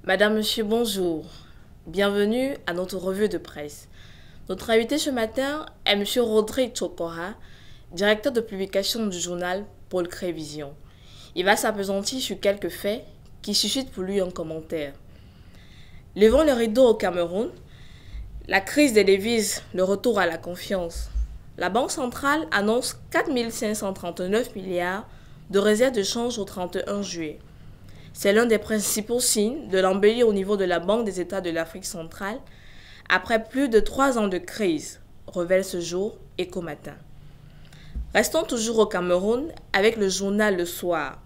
Madame, Monsieur, bonjour. Bienvenue à notre revue de presse. Notre invité ce matin est Monsieur Rodrigue Chokora, directeur de publication du journal Pôle Crévision. Il va s'appesantir sur quelques faits qui suscitent pour lui un commentaire. Levant le rideau au Cameroun, la crise des devises, le retour à la confiance. La Banque centrale annonce 4 539 milliards de réserves de change au 31 juillet. C'est l'un des principaux signes de l'embellie au niveau de la Banque des États de l'Afrique centrale après plus de 3 ans de crise, révèle ce jour Eco-Matin. Restons toujours au Cameroun avec le journal Le Soir,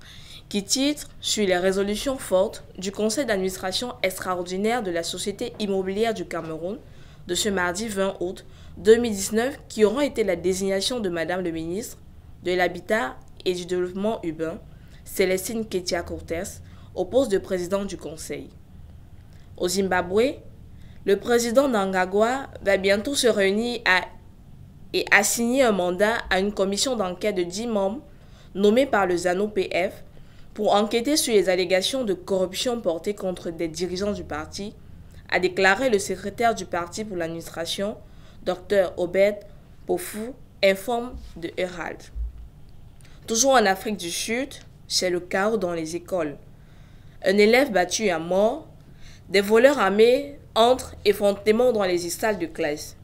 qui titre sur les résolutions fortes du Conseil d'administration extraordinaire de la Société immobilière du Cameroun de ce mardi 20 août 2019 qui auront été la désignation de Madame le ministre de l'Habitat et du Développement urbain, Célestine Ketia-Cortés, au poste de président du Conseil. Au Zimbabwe, le président Mnangagwa va bientôt se réunir et assigner un mandat à une commission d'enquête de 10 membres nommée par le ZANU-PF pour enquêter sur les allégations de corruption portées contre des dirigeants du parti, a déclaré le secrétaire du parti pour l'administration, Dr Obed Pofu, informe de Herald. Toujours en Afrique du Sud, c'est le chaos dans les écoles. Un élève battu à mort, des voleurs armés entrent effrontément dans les salles de classe.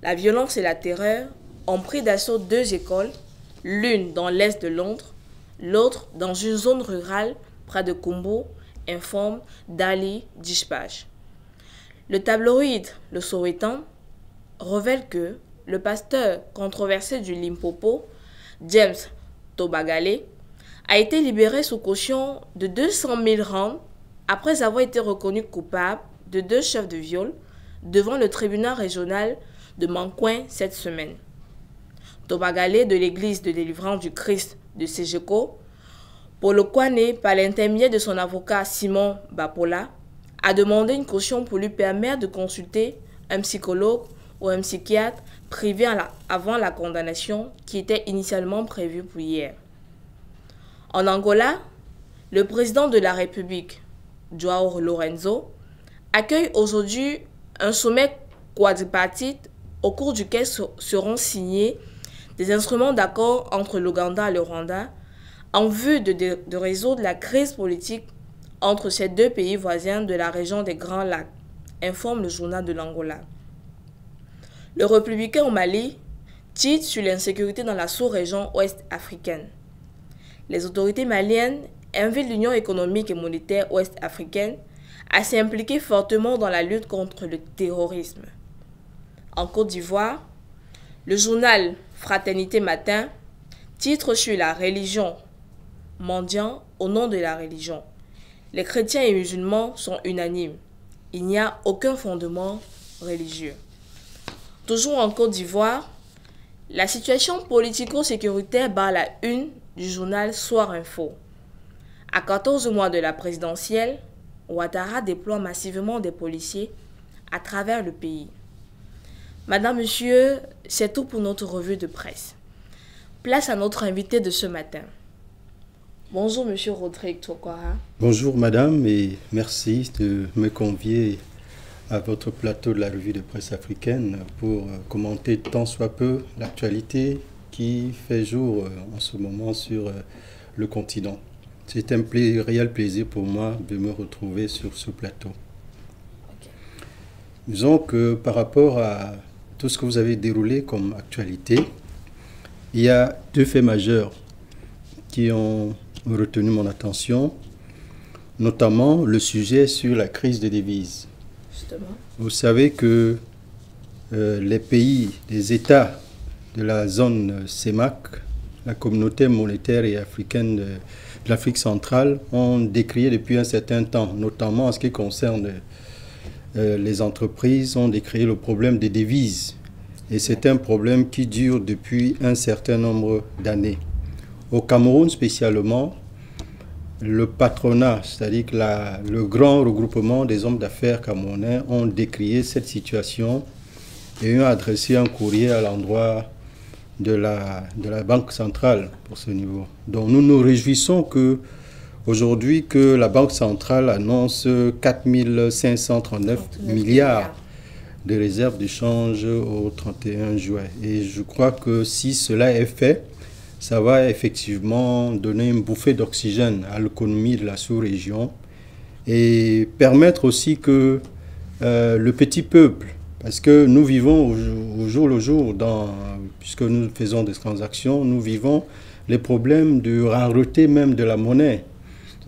La violence et la terreur ont pris d'assaut 2 écoles, l'une dans l'est de Londres, l'autre dans une zone rurale près de Kumbo, informe Daily Dispatch. Le tabloïd Le Sowetan révèle que le pasteur controversé du Limpopo, James Tobagale, a été libéré sous caution de 200 000 rands après avoir été reconnu coupable de 2 chefs de viol devant le tribunal régional de Mankoin cette semaine. Tobagale de l'église de délivrance du Christ de Sejeko, Polokwane, par l'intermédiaire de son avocat Simon Bapola, a demandé une caution pour lui permettre de consulter un psychologue ou un psychiatre privé avant la condamnation qui était initialement prévue pour hier. En Angola, le président de la République, João Lorenzo, accueille aujourd'hui un sommet quadripartite au cours duquel seront signés des instruments d'accord entre l'Ouganda et le Rwanda en vue de résoudre la crise politique entre ces 2 pays voisins de la région des Grands Lacs, informe le journal de l'Angola. Le républicain au Mali titre sur l'insécurité dans la sous-région ouest africaine. Les autorités maliennes invitent l'Union économique et monétaire ouest-africaine à s'impliquer fortement dans la lutte contre le terrorisme. En Côte d'Ivoire, le journal Fraternité Matin titre sur la religion, mendiant au nom de la religion. Les chrétiens et musulmans sont unanimes. Il n'y a aucun fondement religieux. Toujours en Côte d'Ivoire, la situation politico-sécuritaire bat la une du journal Soir Info. À 14 mois de la présidentielle, Ouattara déploie massivement des policiers à travers le pays. Madame, Monsieur, c'est tout pour notre revue de presse. Place à notre invité de ce matin. Bonjour Monsieur Rodrigue Chokora. Bonjour Madame et merci de me convier à votre plateau de la revue de presse africaine pour commenter tant soit peu l'actualité qui fait jour en ce moment sur le continent. C'est un réel plaisir pour moi de me retrouver sur ce plateau. Okay. Disons que par rapport à tout ce que vous avez déroulé comme actualité, il y a 2 faits majeurs qui ont retenu mon attention, notamment le sujet sur la crise des devises. Justement. Vous savez que les pays, les États de la zone CEMAC, la communauté monétaire et africaine de l'Afrique centrale, ont décrié depuis un certain temps, notamment en ce qui concerne les entreprises, ont décrié le problème des devises. Et c'est un problème qui dure depuis un certain nombre d'années. Au Cameroun spécialement, le patronat, c'est-à-dire que le grand regroupement des hommes d'affaires camerounais ont décrié cette situation et ont adressé un courrier à l'endroit de la Banque centrale pour ce niveau. Donc nous nous réjouissons que aujourd'hui que la Banque centrale annonce 4 539 milliards de réserves de change au 31 juin. Et je crois que si cela est fait, ça va effectivement donner une bouffée d'oxygène à l'économie de la sous-région et permettre aussi que le petit peuple, parce que nous vivons au jour le jour, puisque nous faisons des transactions, nous vivons les problèmes de rareté même de la monnaie.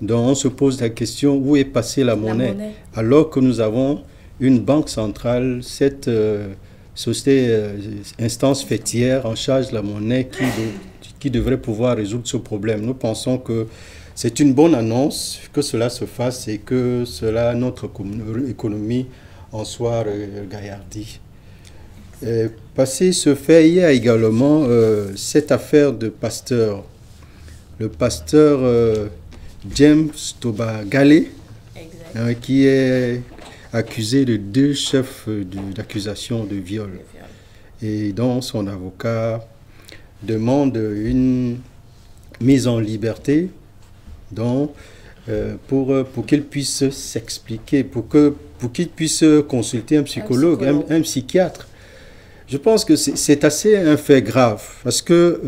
Donc on se pose la question où est passée la monnaie, alors que nous avons une banque centrale, cette société, instance fêtière en charge de la monnaie qui devrait pouvoir résoudre ce problème. Nous pensons que c'est une bonne annonce que cela se fasse et que notre économie en soit gaillardie. Passé ce fait, il y a également cette affaire de pasteur. Le pasteur James Toba Gale, qui est accusé de 2 chefs d'accusation de viol. Et dont son avocat demande une mise en liberté pour qu'il puisse s'expliquer, pour qu'il puisse consulter un psychologue, un psychiatre. Je pense que c'est assez un fait grave, parce que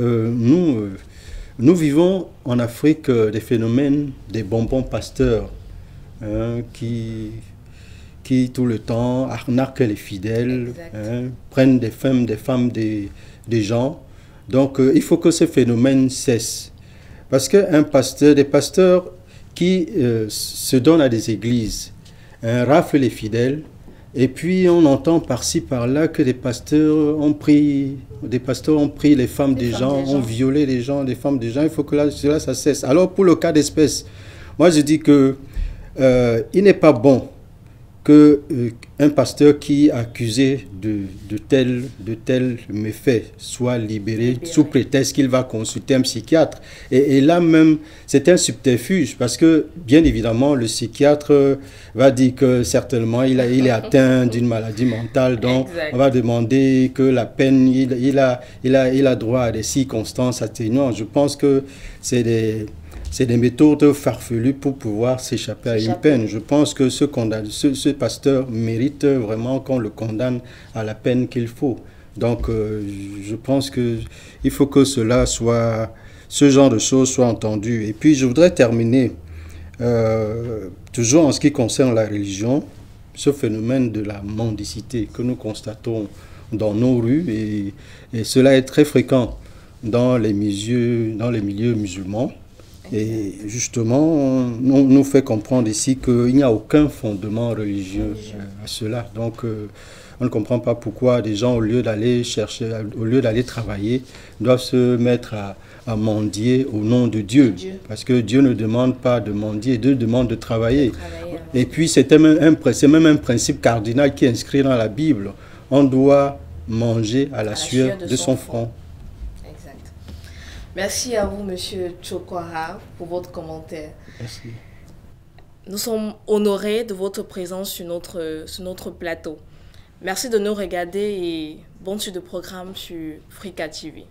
nous vivons en Afrique des phénomènes des bonbons pasteurs qui tout le temps arnaquent les fidèles, prennent des femmes des gens. Donc il faut que ce phénomène cesse. Parce que des pasteurs qui se donnent à des églises, raflent les fidèles, et puis on entend par-ci par-là que des pasteurs ont pris les femmes des gens, ont violé les femmes des gens. Il faut que cela ça cesse. Alors pour le cas d'espèce, moi je dis que il n'est pas bon qu'un pasteur qui est accusé de tel méfait soit libéré sous prétexte qu'il va consulter un psychiatre. Et là même, c'est un subterfuge, parce que, bien évidemment, le psychiatre va dire que certainement il est atteint d'une maladie mentale, donc on va demander que la peine, il a droit à des circonstances atténuantes. Je pense que c'est des méthodes farfelues pour pouvoir s'échapper à une peine. Je pense que ce pasteur mérite vraiment qu'on le condamne à la peine qu'il faut. Donc, je pense qu'il faut que ce genre de choses soit entendu. Et puis, je voudrais terminer, toujours en ce qui concerne la religion, ce phénomène de la mendicité que nous constatons dans nos rues, et cela est très fréquent dans les milieux musulmans. Et justement, on nous fait comprendre ici qu'il n'y a aucun fondement religieux à cela. Donc, on ne comprend pas pourquoi des gens, au lieu d'aller travailler, doivent se mettre à mendier au nom de Dieu. Parce que Dieu ne demande pas de mendier, Dieu demande de travailler. Et puis, c'est même un principe cardinal qui est inscrit dans la Bible. On doit manger à la sueur de son front. Merci à vous, Monsieur Chokwara, pour votre commentaire. Merci. Nous sommes honorés de votre présence sur notre plateau. Merci de nous regarder et bonne suite de programme sur Africa TV.